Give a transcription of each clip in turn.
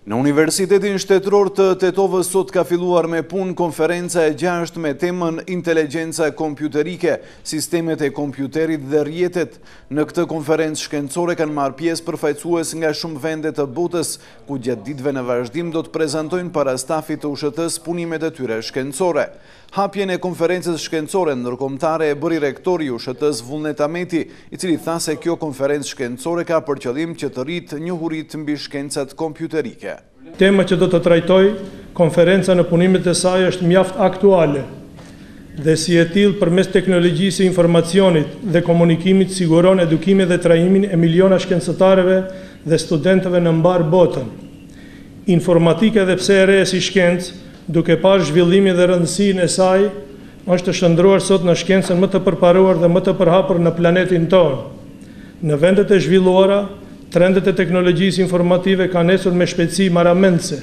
Në Universitetin Shtetëror të Tetovës sot ka filluar me punë konferenca e 6 me temën Inteligjenca kompjuterike, sistemet e kompjuterit dhe rrjetet. Në këtë konferencë shkencore kanë marrë pjesë përfaqësues nga shumë vende të botës, ku gjatë ditëve në vazhdim do të prezantojnë para stafit të USHT-s punimet e tyre shkencore. Hapjen e konferencës shkencore ndërkombëtare e bëri rektori i USHT-s Vullnet Ahmeti, i cili tha se kjo konferencë shkencore ka për qëllim që të rritë njohuritë mbi shkencat kompjuterike. Tema që do të trajtoj konferenca në punimet e saj është mjaft aktuale dhe si e tillë përmes teknologjisë së informacionit dhe komunikimit siguron edukimin dhe trajnimin e miliona shkencëtarëve dhe studentëve në mbar botën. Informatika dhe pse e re si shkencë, duke parë zhvillimin dhe rëndësinë e saj, është të shndruar sot në shkencën më të përparuar dhe më të përhapur në planetin tonë. Në vendet e zhvilluara, trendet e teknologjisë informative kanë nesur me shpejtësi maramendse,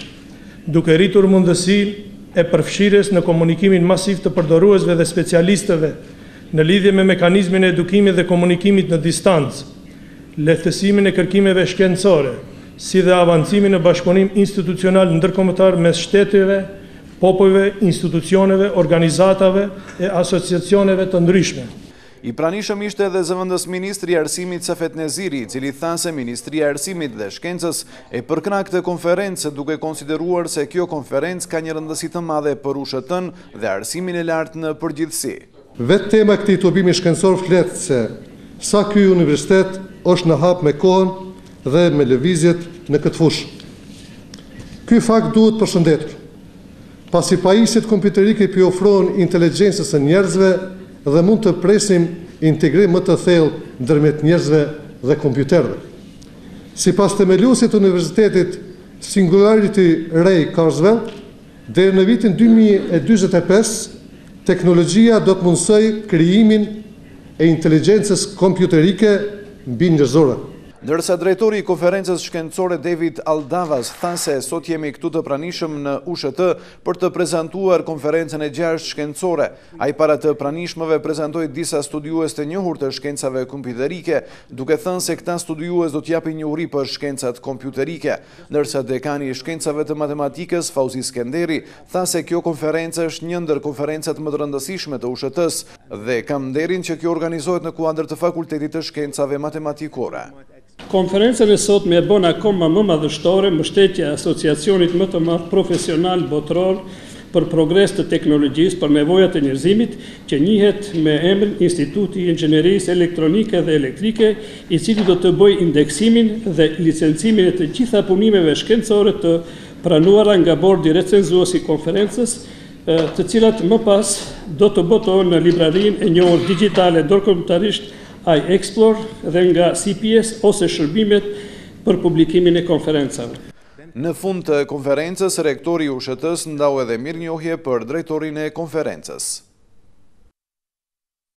duke rritur mundësinë e përfshirjes në komunikimin masiv të përdoruesve dhe specialistëve në lidhje me mekanizmin e edukimit dhe komunikimit në distancë, lehtësimin e kërkimeve shkencore, si dhe avancimin në bashkëpunim institucional ndërkombëtar mes shteteve, popujve, institucioneve, organizatave e asociacioneve të ndryshme. I pranishëm ishte edhe zëvendës ministri i Arsimit Safet Neziri, i cili tha se Ministria e Arsimit dhe Shkencës e përkna këtë konferencë duke konsideruar se kjo konferencë ka një rëndësi të madhe për USHT-n dhe arsimin e lartë në përgjithësi. Vetë tema e këtij tubimi shkencor flet se sa ky universitet është në hap me kohën dhe me lëvizjet në këtë fushë. Ky fakt duhet përshëndetur, pasi pajisjet kompjuterike i ofrojnë inteligjencës së njerëzve dhe mund të presim integrim më të thellë ndërmjet njerëzve dhe kompjuterëve. Sipas themeluesit të Universitetit Singularity Ray Kurzweil, deri në vitin 2045, teknologjia do të mundsojë krijimin e inteligjencës kompjuterike mbi njerëzore. Ndërsa drejtori i konferencës shkencore David Aldavas tha se sot jemi këtu të pranishëm në USHT për të prezantuar konferencën e 6 shkencore. Ai para të pranishmëve prezantoi disa studiues të njohur të shkencave kompjuterike, duke thënë se këta studiues do t'japin njohuri për shkencat kompjuterike. Ndërsa dekani i shkencave të matematikës Fauzi Skenderi tha se kjo konferencë është një ndër konferencat më të rëndësishme të USHT-s dhe kam nderin që kjo organizohet në kuadër të Fakultetit të Shkencave Matematikore. Konferencën e sot me e bon akoma më madhështore mbështetja e asociacionit më të madh profesional botror për progres të teknologjisë për nevojat e njerëzimit, që njihet me emrin Instituti i Inxhinierisë Elektronike dhe Elektrike, i cili do të bëjë indeksimin dhe licencimin e të gjitha punimeve shkencore të pranuara nga bordi recenzues i konferencës, të cilat më pas do të botohen në librarinë e njohur digjitale dorëkombëtarisht iExplore dhe nga CPS ose shërbimet për publikimin e konferencave. Në fund të konferencës, rektori i USHT-s ndau edhe mirënjohje për drejtorin e konferencës.